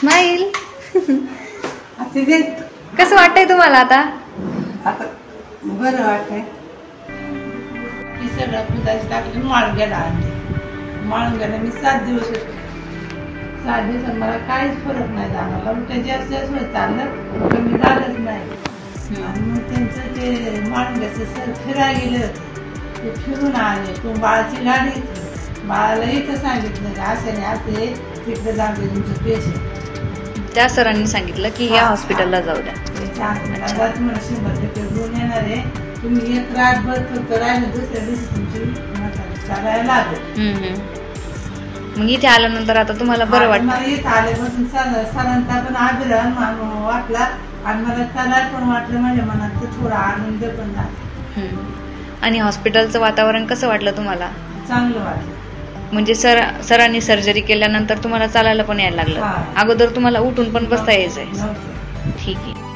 Smile. कसं वाटतंय तुम्हाला आता? आता बरं वाटतंय. की सगळं पुदाची टाकली माळून गेला मी 7 दिवस होते. 7 दिवसात मला काहीच फरक नाही जाणवला. उलट जास्त होत चाललं, कमी झालंच नाही. आणि मग त्यांचं ते माळुंग्याचं सर फिरायला गेले होते, ते फिरून आले. तो बाळाची गाडी घेतली, बाळाला इथं सांगितलं का अशाने असे तिकडे जाऊ दे तुमचं पेशंट. त्या सरांनी सांगितलं की या हॉस्पिटलला जाऊ द्या. मला 100% घेऊन येणार आहे. तुम्ही एक रातभर फक्त राहिलं, दुसऱ्या दिवशी तुमची चालायला लागेल. मग इथे आल्यानंतर आता तुम्हाला बरं वाटतं? मला इथं आल्यापासून सरांचा पण आग्रह वाटला आणि मला चालायला पण वाटलं. माझ्या मनात थोडा आनंद पण झाला. आणि हॉस्पिटलचं वातावरण कसं वाटलं तुम्हाला? चांगलं वाटलं. म्हणजे सरांनी सर्जरी केल्यानंतर तुम्हाला चालायला पण यायला लागलं? अगोदर तुम्हाला उठून पण बसता यायचंय? ठीक आहे.